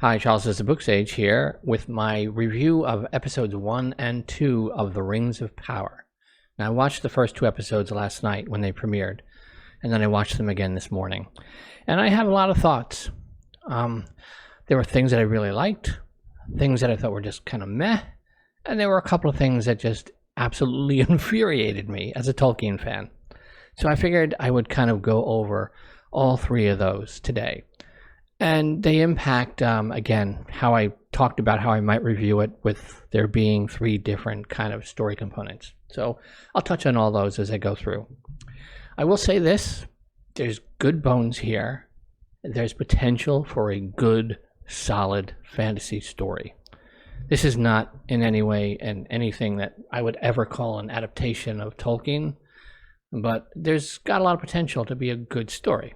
Hi, Charles SirBookSage here with my review of episodes 1 and 2 of The Rings of Power. Now, I watched the first 2 episodes last night when they premiered, and then I watched them again this morning. And I have a lot of thoughts. There were things that I really liked, things that I thought were just kind of meh, and there were a couple of things that just absolutely infuriated me as a Tolkien fan. So I figured I would kind of go over all 3 of those today. And they impact, again, how I talked about how I might review it with there being 3 different kind of story components. So I'll touch on all those as I go through. I will say this, there's good bones here. There's potential for a good, solid fantasy story. This is not in any way anything that I would ever call an adaptation of Tolkien, but there's got a lot of potential to be a good story,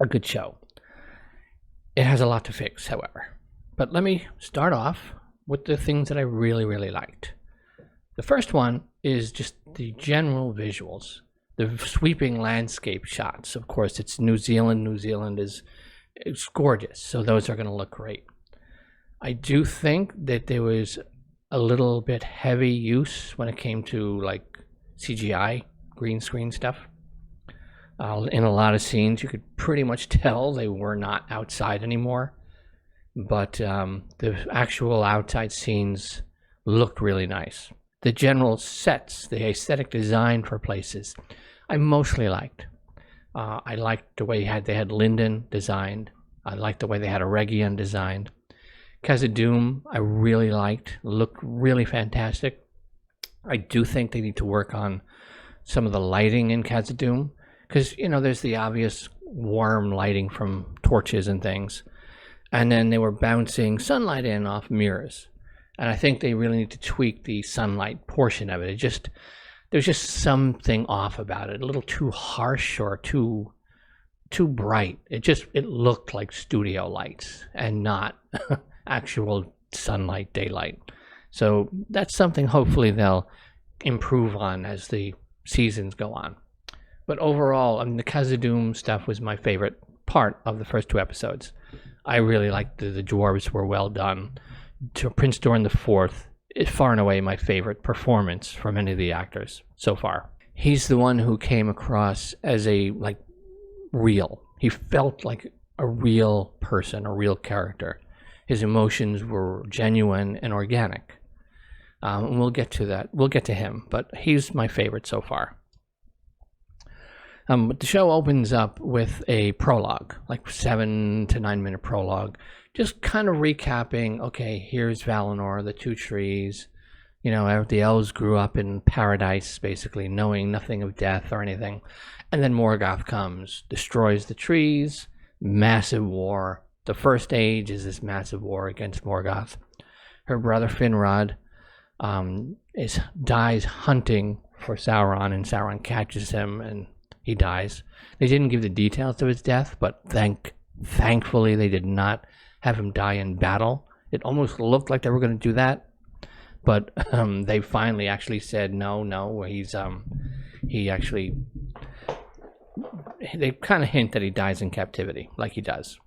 a good show. It has a lot to fix, however. But let me start off with the things that I really, really liked. The first one is just the general visuals, the sweeping landscape shots. Of course, it's New Zealand. New Zealand is gorgeous, so those are going to look great. I do think that there was a little bit heavy use when it came to like CGI, green screen stuff. In a lot of scenes, you could pretty much tell they were not outside anymore. But the actual outside scenes looked really nice. The general sets, the aesthetic design for places, I mostly liked. I liked the way they had Linden designed. I liked the way they had Eregion designed. Khazad-dum, I really liked. Looked really fantastic. I do think they need to work on some of the lighting in Khazad-dum. Because, you know, there's the obvious warm lighting from torches and things. And then they were bouncing sunlight in off mirrors. And I think they really need to tweak the sunlight portion of it. There's just something off about it. A little too harsh or too bright. It looked like studio lights and not actual sunlight, daylight. So that's something hopefully they'll improve on as the seasons go on. But overall, I mean, the Khazad-dum stuff was my favorite part of the first 2 episodes. I really liked the Dwarves were well done. Prince Durin IV is far and away my favorite performance from any of the actors so far. He's the one who came across as real. He felt like a real person, a real character. His emotions were genuine and organic. And we'll get to that. We'll get to him, but he's my favorite so far. The show opens up with a prologue, like 7 to 9 minute prologue, just kind of recapping, okay, here's Valinor, the 2 trees, you know, the elves grew up in paradise, basically, knowing nothing of death or anything. And then Morgoth comes, destroys the trees, massive war. The first age is this massive war against Morgoth. Her brother Finrod dies hunting for Sauron, and Sauron catches him and he dies. They didn't give the details of his death, but thankfully they did not have him die in battle. It almost looked like they were going to do that, but they finally actually said no. They kind of hint that he dies in captivity, like he does.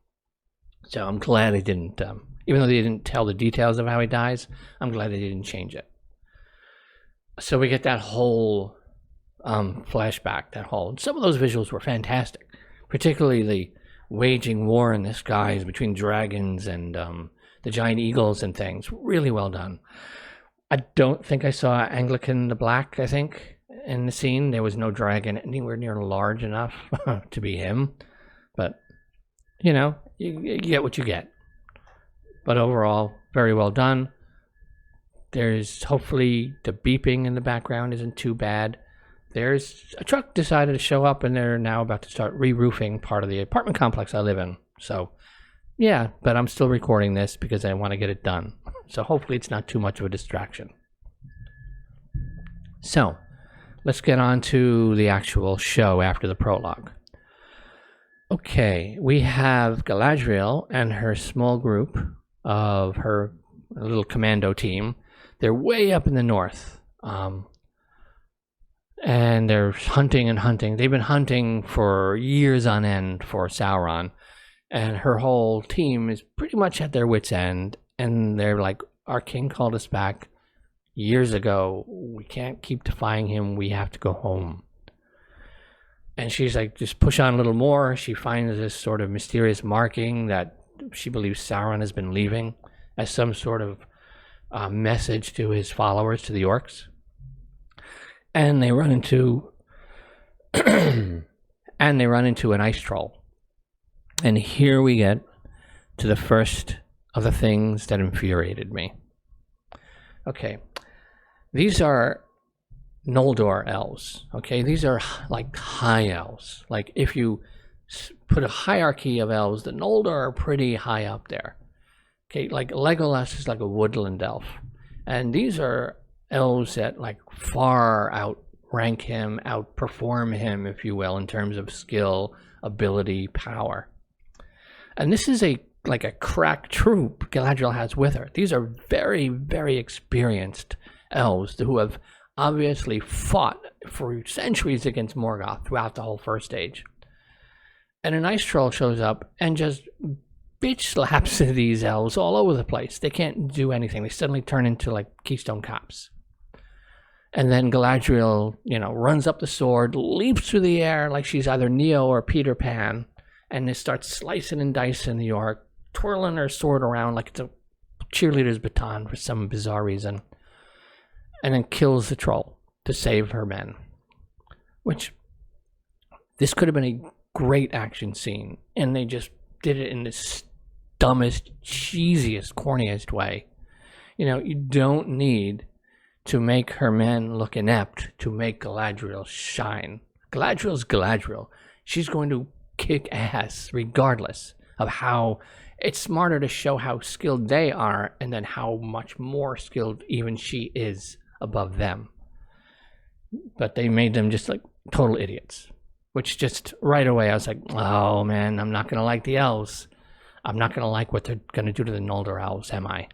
So I'm glad they didn't, even though they didn't tell the details of how he dies, I'm glad they didn't change it. So we get that whole flashback, some of those visuals were fantastic, particularly the waging war in the skies between dragons and the giant eagles and things. Really well done. I don't think I saw Anglican the Black, I think, in the scene. There was no dragon anywhere near large enough to be him, but you know, you get what you get. But overall, very well done. There's hopefully the beeping in the background isn't too bad. There's a truck decided to show up, and they're now about to start re-roofing part of the apartment complex I live in. So, yeah, but I'm still recording this because I want to get it done. So hopefully it's not too much of a distraction. So, let's get on to the actual show after the prologue. Okay, we have Galadriel and her small group of her little commando team. They're way up in the north. And they're hunting and hunting. They've been hunting for years on end for Sauron. And her whole team is pretty much at their wits' end. And they're like, our king called us back years ago. We can't keep defying him. We have to go home. And she's like, just push on a little more. She finds this sort of mysterious marking that she believes Sauron has been leaving as some sort of message to his followers, to the orcs. And they run into an ice troll. And here we get to the first of the things that infuriated me. Okay, these are Noldor elves. Okay, these are like high elves. Like if you put a hierarchy of elves, the Noldor are pretty high up there. Okay, like Legolas is like a woodland elf, and these are elves that like far outrank him, outperform him, if you will, in terms of skill, ability, power. And this is a crack troop Galadriel has with her. These are very, very experienced elves who have obviously fought for centuries against Morgoth throughout the whole First Age. And an ice troll shows up and just bitch slaps these elves all over the place. They can't do anything. They suddenly turn into like Keystone Cops. And then Galadriel, runs up the sword, leaps through the air like she's either Neo or Peter Pan, and just starts slicing and dicing the orc, twirling her sword around like it's a cheerleader's baton for some bizarre reason, and then kills the troll to save her men. Which, this could have been a great action scene, and they just did it in this dumbest, cheesiest, corniest way. You don't need to make her men look inept to make Galadriel shine. Galadriel's Galadriel. She's going to kick ass regardless of how. It's smarter to show how skilled they are and then how much more skilled even she is above them. But they made them just like total idiots, which just right away I was like, oh man, I'm not going to like the elves. I'm not going to like what they're going to do to the Noldor elves, am I?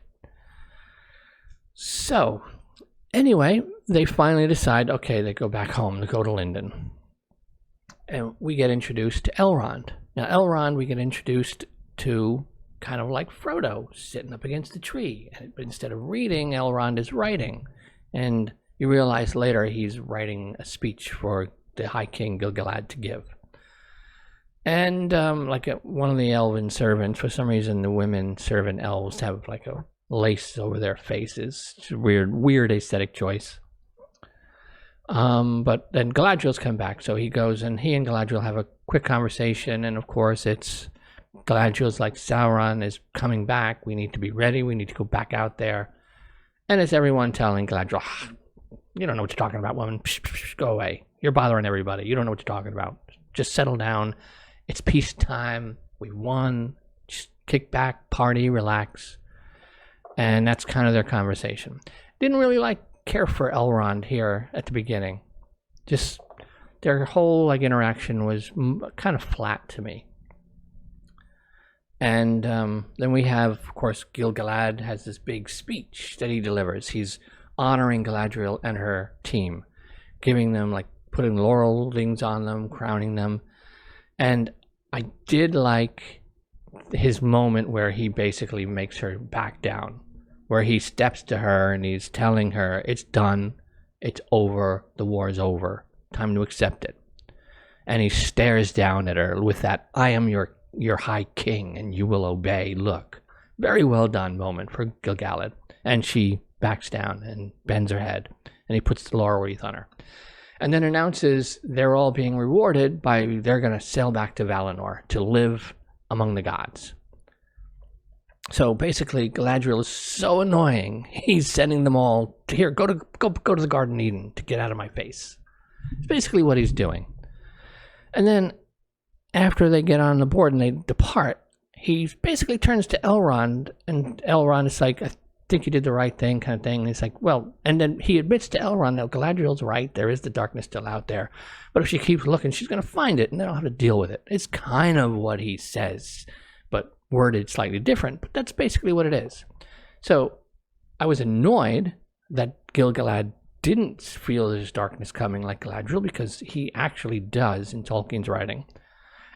So anyway, they finally decide, okay, they go back home, they go to Lindon. And we get introduced to Elrond. Now Elrond, we get introduced to kind of like Frodo sitting up against a tree. But instead of reading, Elrond is writing. And you realize later he's writing a speech for the High King Gil-galad to give. And one of the elven servants, for some reason the women servant elves have like a lace over their faces. It's a weird aesthetic choice. But then Galadriel's come back, so he goes and he and Galadriel have a quick conversation, and of course it's Galadriel's like, Sauron is coming back, we need to be ready, we need to go back out there. And it's everyone telling Galadriel, you don't know what you're talking about, woman. Psh, psh, psh, go away. You're bothering everybody. You don't know what you're talking about. Just settle down. It's peacetime. We won. Just kick back, party, relax. And that's kind of their conversation. Didn't really care for Elrond here at the beginning. Just their whole interaction was kind of flat to me. And then we have, of course, Gil-galad has this big speech that he delivers. He's honoring Galadriel and her team, giving them, putting laurel things on them, crowning them. And I did like his moment where he basically makes her back down, where he steps to her and he's telling her, it's done, it's over, the war is over, time to accept it. And he stares down at her with that, I am your high king and you will obey look. Very well done moment for Gil-galad. And she backs down and bends her head, and he puts the laurel wreath on her. And then announces they're all being rewarded by, they're going to sail back to Valinor to live among the gods. So basically, Galadriel is so annoying, he's sending them all to here, go to the Garden Eden to get out of my face. It's basically what he's doing. And then after they get on the board and they depart, he basically turns to Elrond, and Elrond is like, I think you did the right thing, kind of thing. And he's like, well, and then he admits to Elrond that Galadriel's right, there is the darkness still out there, but if she keeps looking, she's going to find it, and they don't have to deal with it. It's kind of what he says, but worded slightly different, but that's basically what it is. So I was annoyed that Gil-galad didn't feel there's darkness coming like Galadriel, because he actually does in Tolkien's writing.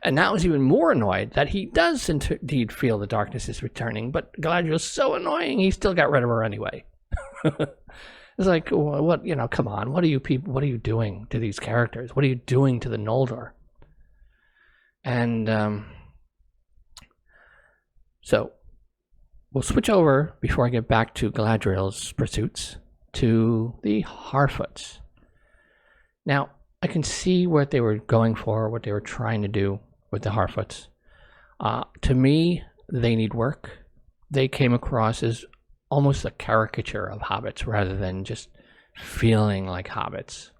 And now he's even more annoyed that he does indeed feel the darkness is returning, but Galadriel's so annoying, he still got rid of her anyway. It's like, what, come on, what are you doing to these characters? What are you doing to the Noldor? And so we'll switch over, before I get back to Galadriel's pursuits, to the Harfoots. Now, I can see what they were going for, what they were trying to do with the Harfoots. To me, they need work. They came across as almost a caricature of hobbits rather than just feeling like hobbits.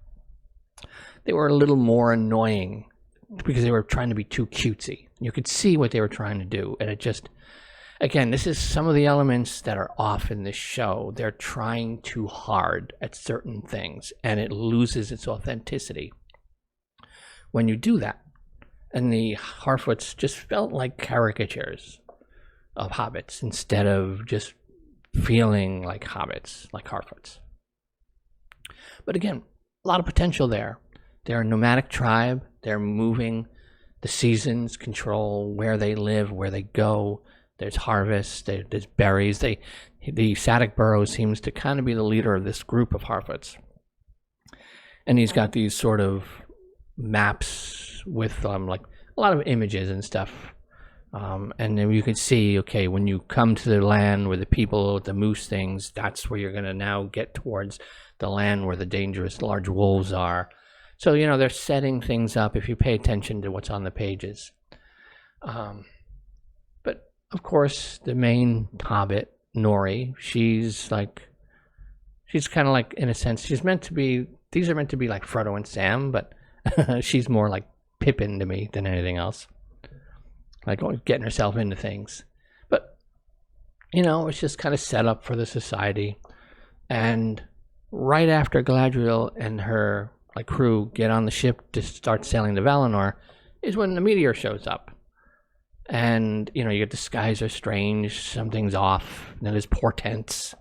They were a little more annoying because they were trying to be too cutesy. You could see what they were trying to do, and it just, again, this is some of the elements that are off in this show. They're trying too hard at certain things, and it loses its authenticity when you do that. And the Harfoots just felt like caricatures of hobbits instead of just feeling like hobbits, like Harfoots. But again, a lot of potential there. They're a nomadic tribe. They're moving. The seasons control where they live, where they go. There's harvest. There's berries. The Sadok seems to kind of be the leader of this group of Harfoots. And he's got these sort of maps with like a lot of images and stuff. And then you can see, okay, when you come to the land where the people, the moose things, that's where you're going to now get towards the land where the dangerous large wolves are. So, they're setting things up if you pay attention to what's on the pages. But, of course, the main hobbit, Nori, she's kind of like, in a sense, these are meant to be like Frodo and Sam, but she's more like Pippin to me than anything else. Like getting herself into things. But, it's just kind of set up for the society. And right after Galadriel and her crew get on the ship to start sailing to Valinor is when the meteor shows up. And, you get the skies are strange, something's off, and there's portents.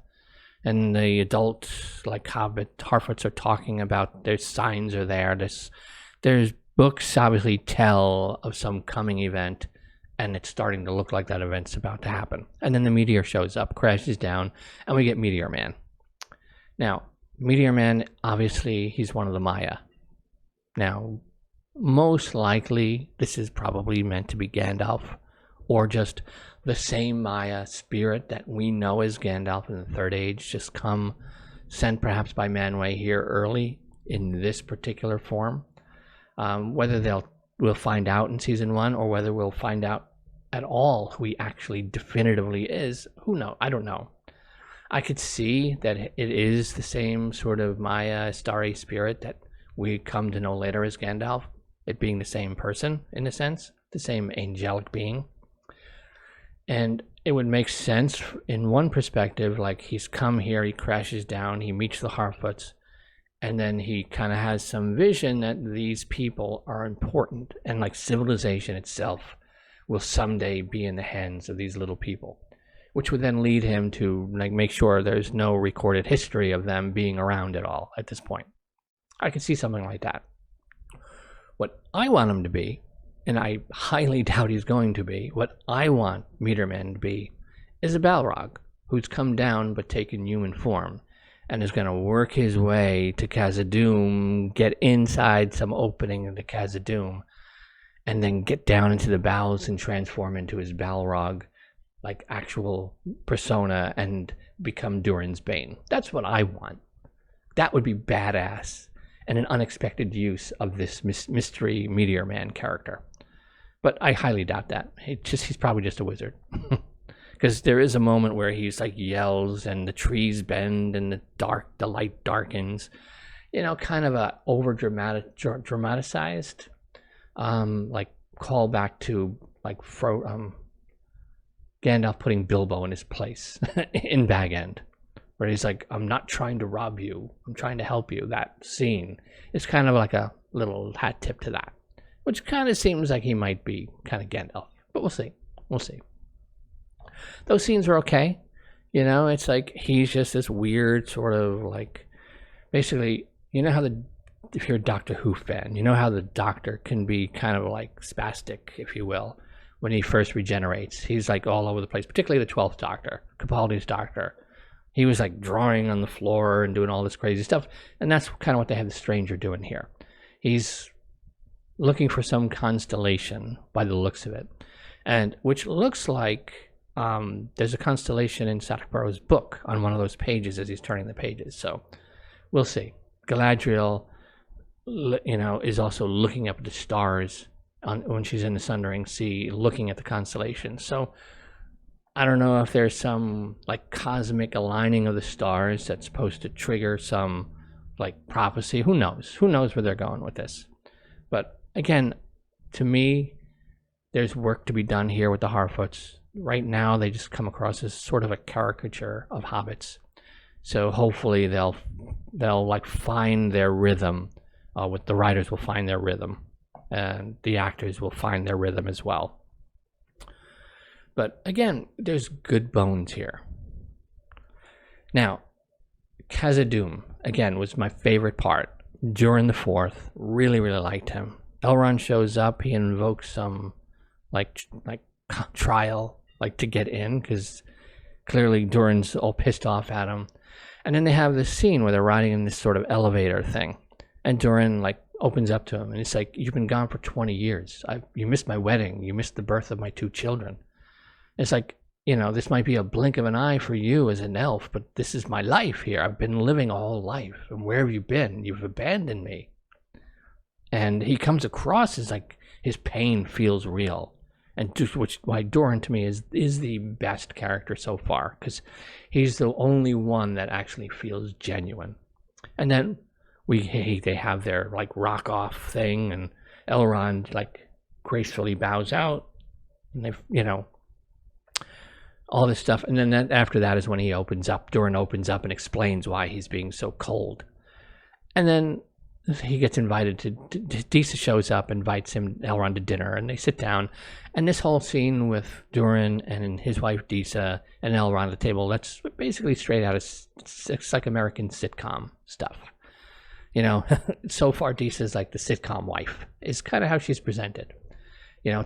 And the adult, Hobbit, Harfoots are talking about their signs are there. There's books obviously tell of some coming event, and it's starting to look like that event's about to happen. And then the meteor shows up, crashes down, and we get Meteor Man. Now, Meteor Man, obviously, he's one of the Maya. Now, most likely, this is probably meant to be Gandalf, or just the same Maya spirit that we know as Gandalf in the Third Age, just sent perhaps by Manwë here early in this particular form. Whether we'll find out in season 1, or whether we'll find out at all who he actually definitively is, who knows? I don't know. I could see that it is the same sort of Maya starry spirit that we come to know later as Gandalf, it being the same person in a sense, the same angelic being. And it would make sense in one perspective, like he's come here, he crashes down, he meets the Harfoots, and then he kind of has some vision that these people are important, and like civilization itself will someday be in the hands of these little people, which would then lead him to make sure there's no recorded history of them being around at all at this point. I could see something like that. What I want him to be, and I highly doubt he's going to be, what I want Meteor Man to be is a Balrog who's come down but taken human form, and is going to work his way to Khazad-dum, get inside some opening into Khazad-dum, and then get down into the bowels and transform into his Balrog, actual persona, and become Durin's Bane. That's what I want. That would be badass, and an unexpected use of this mystery Meteor Man character. But I highly doubt that. He's probably just a wizard. Because there is a moment where he's yells and the trees bend and the light darkens. Kind of a dramatized call back to Gandalf putting Bilbo in his place in Bag End, where he's like, I'm not trying to rob you, I'm trying to help you. That scene is kind of like a little hat tip to that, which kind of seems like he might be kind of Gandalf, but we'll see. Those scenes are okay. It's he's just this weird sort of basically, how the if you're a Doctor Who fan, you know how the Doctor can be kind of like spastic, if you will, when he first regenerates. He's like all over the place, particularly the 12th Doctor, Capaldi's Doctor. He was like drawing on the floor and doing all this crazy stuff. And that's kind of what they have the Stranger doing here. He's looking for some constellation by the looks of it. And which looks like there's a constellation in Celebrimbor's book on one of those pages as he's turning the pages. So we'll see. Galadriel, is also looking up at the stars when she's in the Sundering Sea, looking at the constellations. So I don't know if there's some like cosmic aligning of the stars that's supposed to trigger some like prophecy. Who knows? Who knows where they're going with this? But again, to me, there's work to be done here with the Harfoots. Right now, they just come across as sort of a caricature of hobbits. So hopefully they'll like find their rhythm. With the writers will find their rhythm, and the actors will find their rhythm as well. But again, there's good bones here. Now, Khazad-dum, again, was my favorite part. Durin the Fourth, really, really liked him. Elrond shows up, he invokes some like trial, like to get in, because clearly Durin's all pissed off at him. And then they have this scene where they're riding in this sort of elevator thing. And Durin like opens up to him, and it's like, you've been gone for 20 years. You missed my wedding. You missed the birth of my 2 children. It's like, this might be a blink of an eye for you as an elf, but this is my life here. I've been living a whole life. And where have you been? You've abandoned me. And he comes across as like his pain feels real. And just why Durin to me is the best character so far, because he's the only one that actually feels genuine. And then they have their like rock off thing, and Elrond like gracefully bows out, and they all this stuff. And then after that is when Durin opens up and explains why he's being so cold. And then he gets invited to Disa shows up, invites Elrond to dinner, and they sit down. And this whole scene with Durin and his wife Disa and Elrond at the table, that's basically straight out of it's like American sitcom stuff. So far Disa's like the sitcom wife, is kind of how she's presented.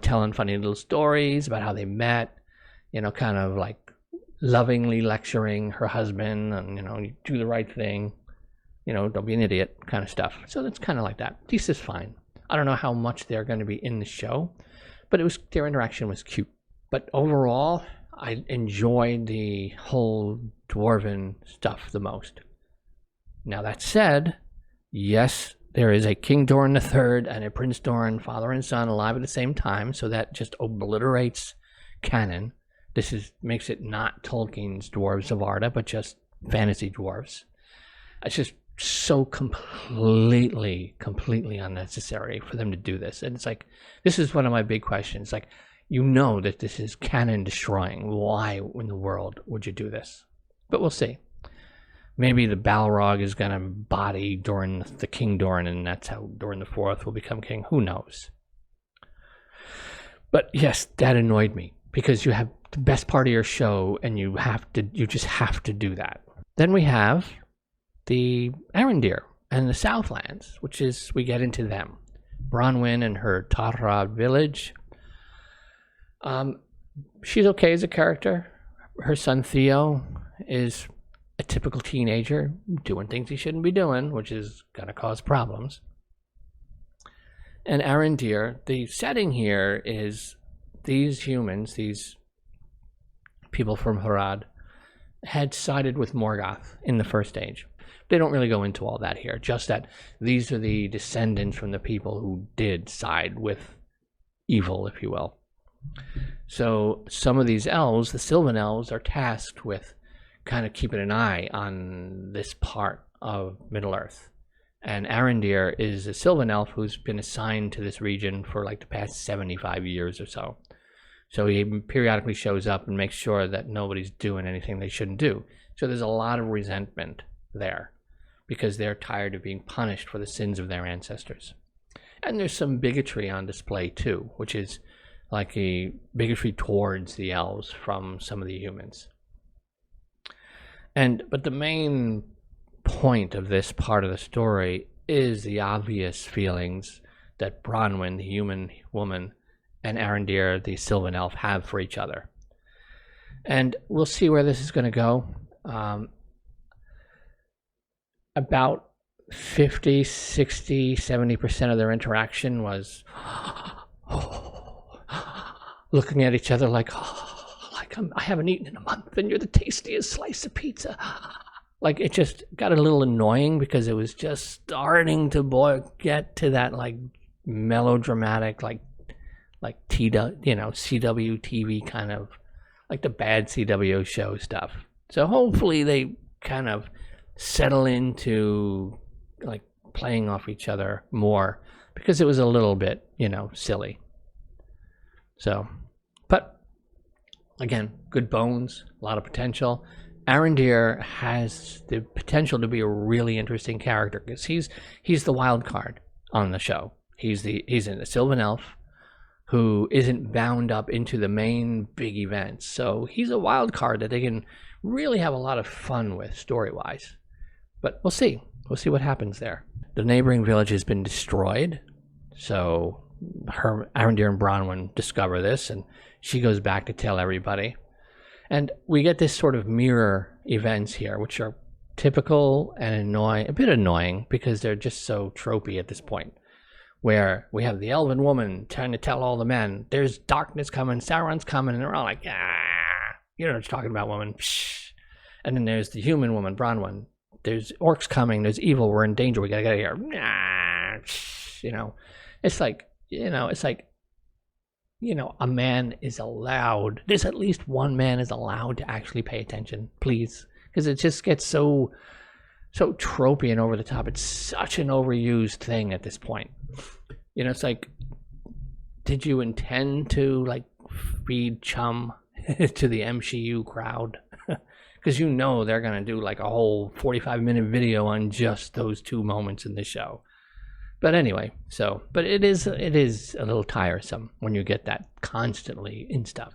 Telling funny little stories about how they met, kind of like lovingly lecturing her husband and, you do the right thing, don't be an idiot kind of stuff. So that's kind of like that. Disa's fine. I don't know how much they're going to be in the show, but their interaction was cute. But overall, I enjoyed the whole dwarven stuff the most. Now that said, yes, there is a King Durin III and a Prince Durin, father and son, alive at the same time, so that just obliterates canon. This makes it not Tolkien's Dwarves of Arda, but just fantasy dwarves. It's just so completely unnecessary for them to do this. And it's like, this is one of my big questions. Like, that this is canon destroying. Why in the world would you do this? But we'll see. Maybe the Balrog is going to body Durin, the King Durin, and that's how Durin the Fourth will become king. Who knows? But yes, that annoyed me, because you have the best part of your show and you just have to do that. Then we have the Arondir and the Southlands, we get into them. Bronwyn and her Tirharad village. She's okay as a character. Her son Theo is a typical teenager doing things he shouldn't be doing, which is going to cause problems. And Arondir, the setting here is these humans, these people from Tirharad, had sided with Morgoth in the First Age. They don't really go into all that here, just that these are the descendants from the people who did side with evil, if you will. So some of these elves, the Sylvan elves, are tasked with kind of keeping an eye on this part of Middle-earth. And Arondir is a Sylvan elf who's been assigned to this region for like the past 75 years or so. So he periodically shows up and makes sure that nobody's doing anything they shouldn't do. So there's a lot of resentment there, because they're tired of being punished for the sins of their ancestors. And there's some bigotry on display too, which is like a bigotry towards the elves from some of the humans. But the main point of this part of the story is the obvious feelings that Bronwyn, the human woman, and Arondir, the Sylvan elf, have for each other. And we'll see where this is going to go. About 50, 60, 70% of their interaction was looking at each other like, I haven't eaten in a month and you're the tastiest slice of pizza. Like, it just got a little annoying because it was just starting to get to that like melodramatic, like CW TV kind of, like the bad CW show stuff. So hopefully they kind of settle into like playing off each other more, because it was a little bit, silly. So, but again, good bones, a lot of potential. Arondir has the potential to be a really interesting character because he's the wild card on the show. He's a Sylvan elf who isn't bound up into the main big events. So he's a wild card that they can really have a lot of fun with story-wise. But we'll see. We'll see what happens there. The neighboring village has been destroyed. So Arondir and Bronwyn discover this, and she goes back to tell everybody. And we get this sort of mirror events here, which are typical and a bit annoying because they're just so tropey at this point. Where we have the elven woman trying to tell all the men, there's darkness coming, Sauron's coming, and they're all like, you know what you're talking about, woman. Psh. And then there's the human woman, Bronwyn. There's orcs coming, there's evil, we're in danger, we gotta get out of here. It's like, a man is allowed, there's at least one man is allowed to actually pay attention, please. Because it just gets so tropey and over the top. It's such an overused thing at this point. It's like, did you intend to like feed chum to the MCU crowd? Because they're gonna do like a whole 45-minute video on just those two moments in the show. But anyway, but it is a little tiresome when you get that constantly in stuff.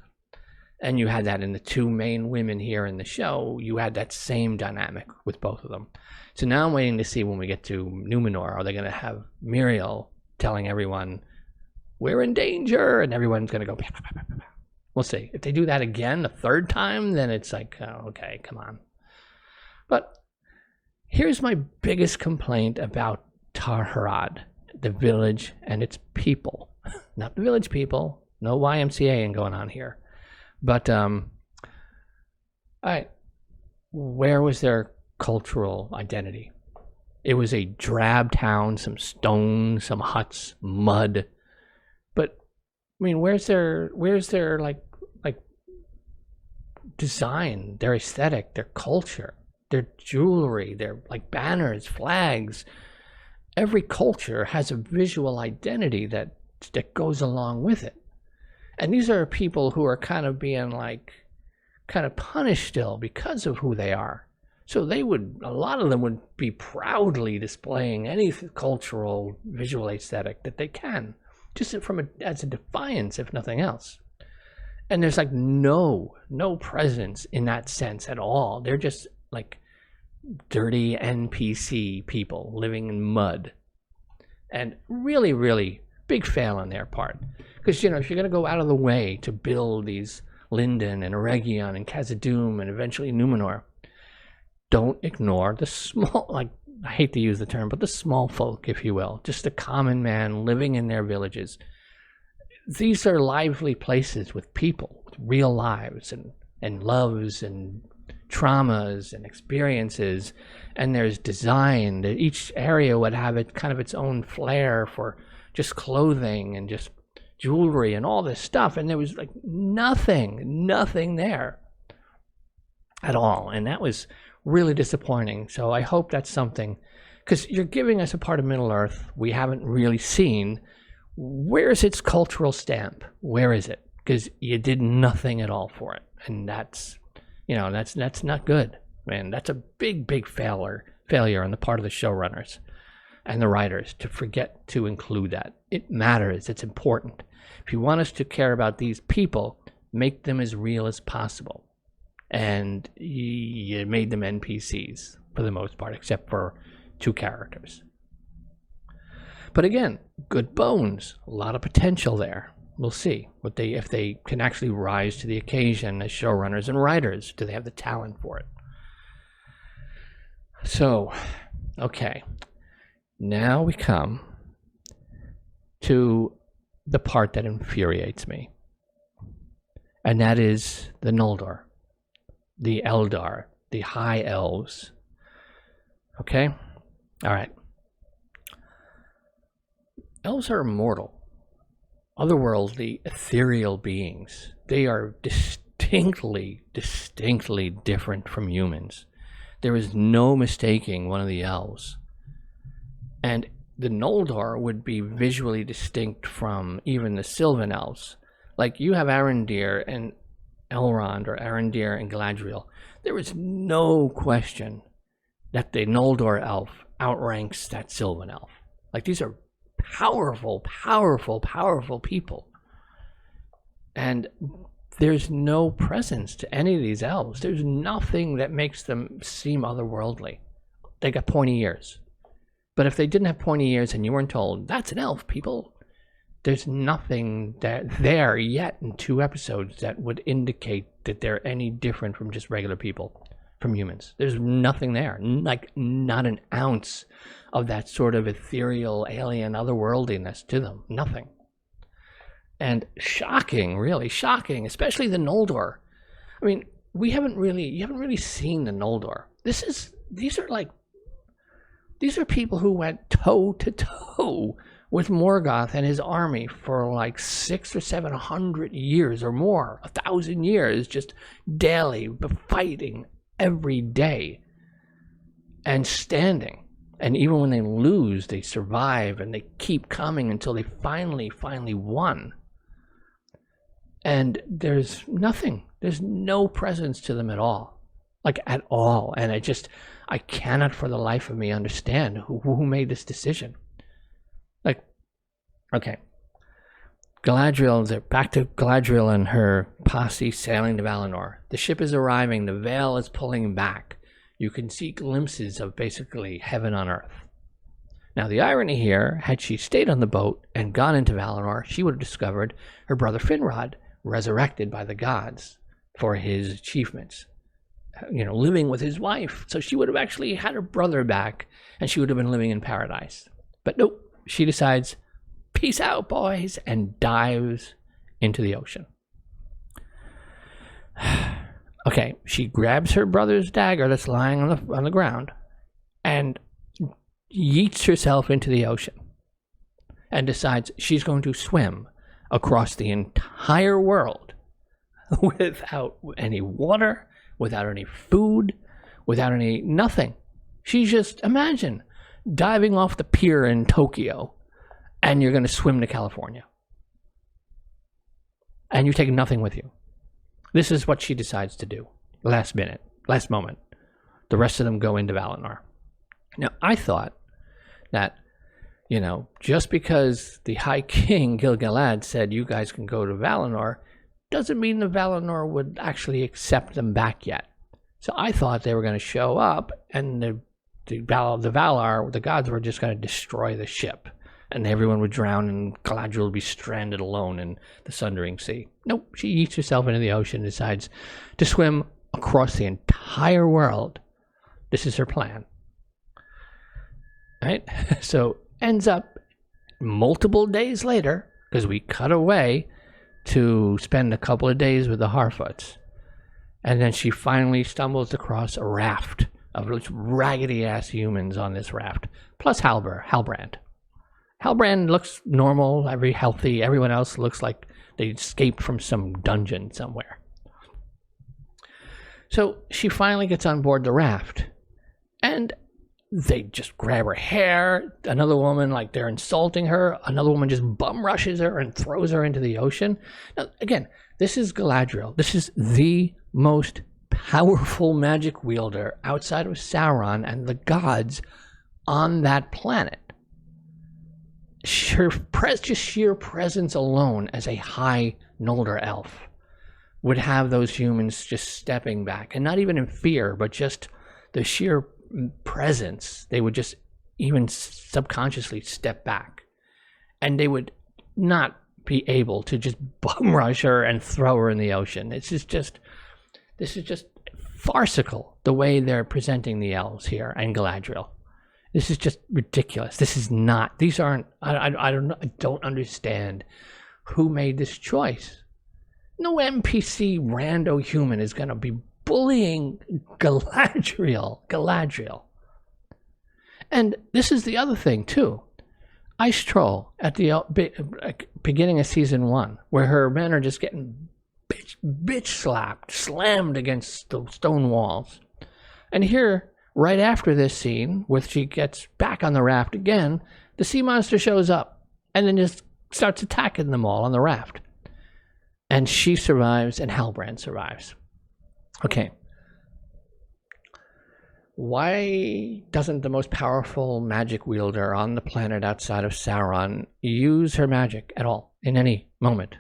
And you had that in the two main women here in the show. You had that same dynamic with both of them. So now I'm waiting to see when we get to Numenor. Are they going to have Muriel telling everyone, we're in danger? And everyone's going to go, we'll see. If they do that again a third time, then it's like, oh, okay, come on. But here's my biggest complaint about Tirharad, the village and its people. Not the village people. No YMCA going on here. But where was their cultural identity? It was a drab town, some stone, some huts, mud. But I mean, where's their like design, their aesthetic, their culture, their jewelry, their like banners, flags? Every culture has a visual identity that goes along with it. And these are people who are kind of being kind of punished still because of who they are. So a lot of them would be proudly displaying any cultural visual aesthetic that they can, just as a defiance, if nothing else. And there's like no presence in that sense at all. They're just like dirty NPC people living in mud. And really, really big fail on their part. Because, if you're going to go out of the way to build these Lindon and Eregion and Khazad-dum and eventually Numenor, don't ignore the small, I hate to use the term, but the small folk, if you will. Just the common man living in their villages. These are lively places with people, with real lives and loves and traumas and experiences. And there's design. Each area would have its own flair for just clothing and just jewelry and all this stuff, and there was like nothing there at all, and that was really disappointing. So I hope that's something, because you're giving us a part of Middle Earth we haven't really seen. Where's its cultural stamp? Where is it? Because you did nothing at all for it, and that's not good, man. That's a big failure on the part of the showrunners and the writers to forget to include that. It matters. It's important. If you want us to care about these people, make them as real as possible. And you made them NPCs for the most part, except for two characters. But again, good bones, a lot of potential there. We'll see if they can actually rise to the occasion as showrunners and writers. Do they have the talent for it? So, okay. Now we come to the part that infuriates me. And that is the Noldor, the Eldar, the High Elves. Okay? All right. Elves are immortal, otherworldly, ethereal beings. They are distinctly different from humans. There is no mistaking one of the elves. And the Noldor would be visually distinct from even the Sylvan elves. Like, you have Arondir and Elrond, or Arondir and Galadriel. There is no question that the Noldor elf outranks that Sylvan elf. Like, these are powerful people. And there's no presence to any of these elves. There's nothing that makes them seem otherworldly. They got pointy ears. But if they didn't have pointy ears and you weren't told, that's an elf, people, there's nothing there yet in 2 episodes that would indicate that they're any different from just regular people, from humans. There's nothing there. Like, not an ounce of that sort of ethereal, alien, otherworldliness to them. Nothing. And shocking, really shocking, especially the Noldor. I mean, you haven't really seen the Noldor. These are people who went toe to toe with Morgoth and his army for like 600 or 700 years or more, 1,000 years, just daily, fighting every day and standing. And even when they lose, they survive and they keep coming until they finally won. And there's nothing. There's no presence to them at all. Like, at all. And I cannot for the life of me understand who made this decision. Like, okay. Back to Galadriel and her posse sailing to Valinor. The ship is arriving. The veil is pulling back. You can see glimpses of basically heaven on earth. Now, the irony here, had she stayed on the boat and gone into Valinor, she would have discovered her brother Finrod resurrected by the gods for his achievements. Living with his wife. So she would have actually had her brother back, and she would have been living in paradise. But nope, she decides, peace out, boys, and dives into the ocean. Okay, she grabs her brother's dagger that's lying on the ground and yeets herself into the ocean and decides she's going to swim across the entire world without any water, without any food, without any nothing. She just, imagine diving off the pier in Tokyo and you're going to swim to California. And you take nothing with you. This is what she decides to do. Last moment. The rest of them go into Valinor. Now, I thought that, just because the High King Gil-galad said you guys can go to Valinor, doesn't mean the Valinor would actually accept them back yet. So I thought they were going to show up and the Valar, the gods, were just going to destroy the ship. And everyone would drown and Galadriel would be stranded alone in the Sundering Sea. Nope, she eats herself into the ocean and decides to swim across the entire world. This is her plan. Right? So ends up multiple days later, because we cut away to spend a couple of days with the Harfoots. And then she finally stumbles across a raft of raggedy-ass humans on this raft, plus Halbrand. Halbrand looks normal, very healthy. Everyone else looks like they escaped from some dungeon somewhere. So she finally gets on board the raft, and they just grab her hair. Another woman, like, they're insulting her. Another woman just bum rushes her and throws her into the ocean. Now, again, this is Galadriel. This is the most powerful magic wielder outside of Sauron and the gods on that planet. Just sheer presence alone as a high Noldor elf would have those humans just stepping back, and not even in fear, but just the sheer presence. They would just even subconsciously step back. and they would not be able to just bum rush her and throw her in the ocean. This is just farcical, the way they're presenting the elves here and Galadriel. This is just ridiculous. This is not. These aren't. I don't understand who made this choice. No NPC rando human is going to be bullying Galadriel. And this is the other thing too. Ice Troll at the beginning of season 1, where her men are just getting bitch slapped, slammed against the stone walls. And here, right after this scene, where she gets back on the raft again, the sea monster shows up and then just starts attacking them all on the raft. And she survives and Halbrand survives. Okay. Why doesn't the most powerful magic wielder on the planet outside of Sauron use her magic at all in any moment?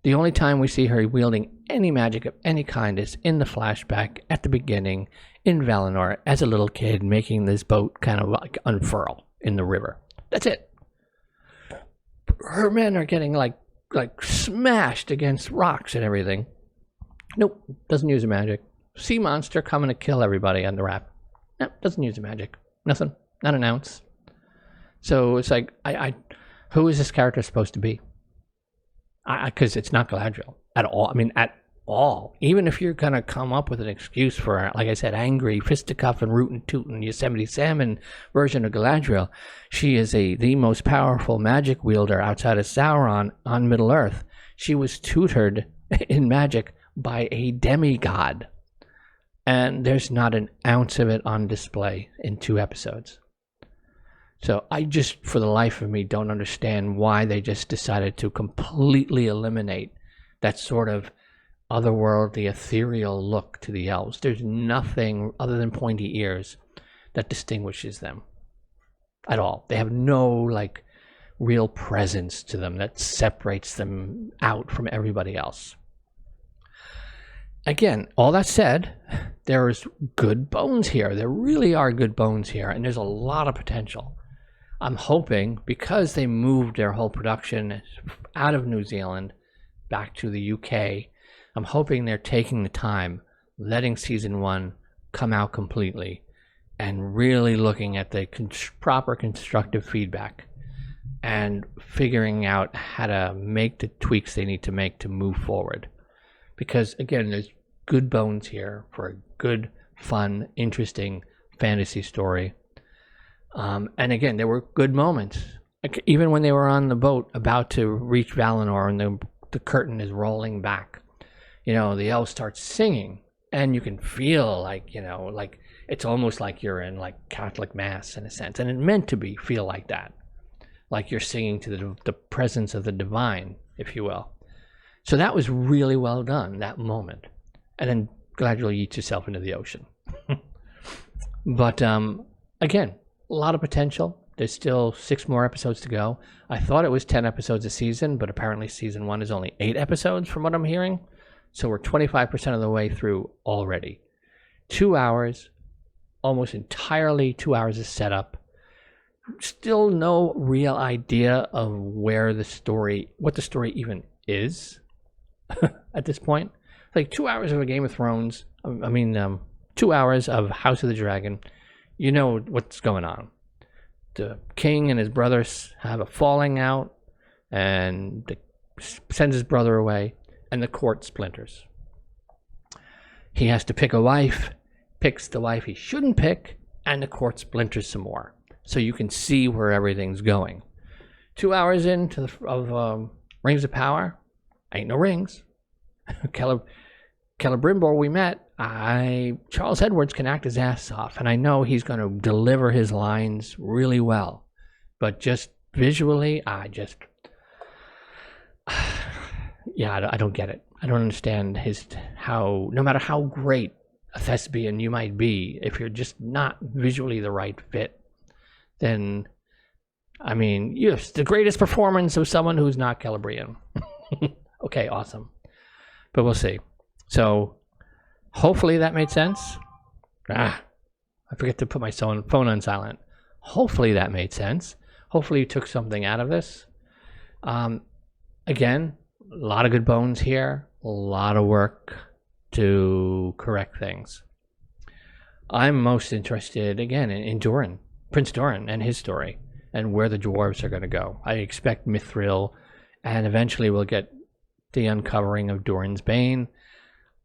The only time we see her wielding any magic of any kind is in the flashback at the beginning in Valinor as a little kid making this boat kind of like unfurl in the river. That's it. Her men are getting like smashed against rocks and everything. Nope, doesn't use her magic. Sea monster coming to kill everybody on the raft. Nope, doesn't use the magic. Nothing. Not an ounce. So it's like, who is this character supposed to be? Because it's not Galadriel at all. I mean, at all. Even if you're going to come up with an excuse for, like I said, angry, fisticuffing, rootin' tootin' Yosemite Salmon version of Galadriel, she is the most powerful magic wielder outside of Sauron on Middle-earth. She was tutored in magic by a demigod. And there's not an ounce of it on display in 2 episodes. So I just, for the life of me, don't understand why they just decided to completely eliminate that sort of otherworldly, ethereal look to the elves. There's nothing other than pointy ears that distinguishes them at all. They have no, real presence to them that separates them out from everybody else. Again, all that said, there's good bones here. There really are good bones here, and there's a lot of potential. I'm hoping, because they moved their whole production out of New Zealand back to the UK, I'm hoping they're taking the time, letting season 1 come out completely, and really looking at the proper constructive feedback and figuring out how to make the tweaks they need to make to move forward. Because, again, there's good bones here for a good, fun, interesting fantasy story. And again, there were good moments. Even when they were on the boat about to reach Valinor and the curtain is rolling back, the elves start singing. And you can feel like it's almost like you're in Catholic Mass in a sense. And it meant to feel like that. Like you're singing to the presence of the divine, if you will. So that was really well done, that moment. And then Galadriel yeets herself into the ocean. But again, a lot of potential. There's still 6 more episodes to go. I thought it was 10 episodes a season, but apparently season 1 is only 8 episodes from what I'm hearing. So we're 25% of the way through already. 2 hours, almost entirely 2 hours of setup. Still no real idea of what the story even is at this point. 2 hours of a Game of Thrones, 2 hours of House of the Dragon, you know what's going on. The king and his brothers have a falling out, and sends his brother away, and the court splinters. He has to pick a wife, picks the wife he shouldn't pick, and the court splinters some more. So you can see where everything's going. 2 hours into Rings of Power, ain't no rings. Celebrimbor we met, Charles Edwards can act his ass off, and I know he's going to deliver his lines really well. But just visually, I don't get it. I don't understand how, no matter how great a thespian you might be, if you're just not visually the right fit, then, it's the greatest performance of someone who's not Celebrian. Okay, awesome. But we'll see. So, hopefully that made sense. I forget to put my phone on silent. Hopefully that made sense. hopefully you took something out of this. Again, a lot of good bones here, a lot of work to correct things. I'm most interested, again, in Durin, Prince Durin and his story, and where the dwarves are going to go. I expect Mithril, and eventually we'll get the uncovering of Durin's Bane.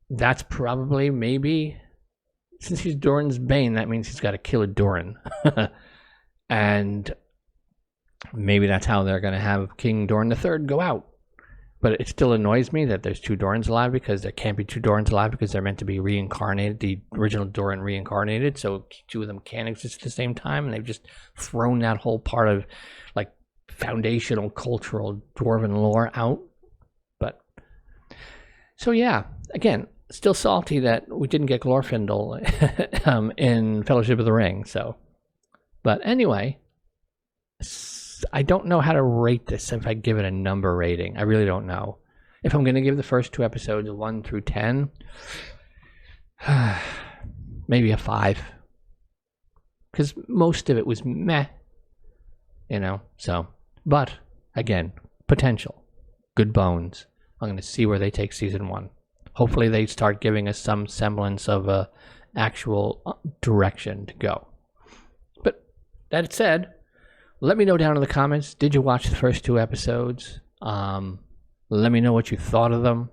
That's probably, maybe, since he's Durin's Bane, that means he's got to kill a Durin. And maybe that's how they're going to have King Durin III go out. But it still annoys me that there's two Durins alive, because there can't be two Durins alive, because they're meant to be reincarnated, the original Durin reincarnated, so two of them can't exist at the same time, and they've just thrown that whole part of, like, foundational cultural dwarven lore out. But, so yeah, again, still salty that we didn't get Glorfindel in Fellowship of the Ring, so. But anyway, I don't know how to rate this, if I give it a number rating. I really don't know. If I'm going to give the first 2 episodes a 1 through 10, maybe a 5. Because most of it was meh, you know, so. But, again, potential. Good bones. I'm going to see where they take season 1. Hopefully they start giving us some semblance of a actual direction to go. But, that said, let me know down in the comments, did you watch the first 2 episodes? Let me know what you thought of them.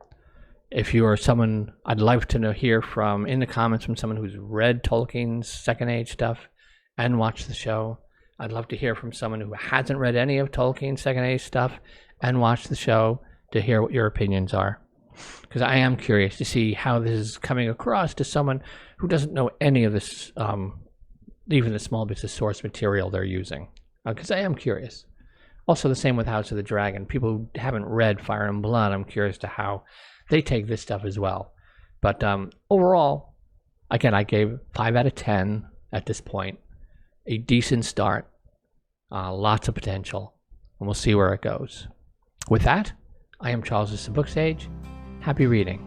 If you are someone, I'd like to hear from, in the comments, from someone who's read Tolkien's Second Age stuff and watched the show. I'd love to hear from someone who hasn't read any of Tolkien's Second Age stuff and watched the show, to hear what your opinions are. Because I am curious to see how this is coming across to someone who doesn't know any of this, even the small bits of source material they're using. Because I am curious. Also the same with House of the Dragon. People who haven't read Fire and Blood, I'm curious to how they take this stuff as well. But overall, again, I gave 5 out of 10 at this point. A decent start. Lots of potential. And we'll see where it goes. With that, I am Charles, SirBookSage. Happy reading.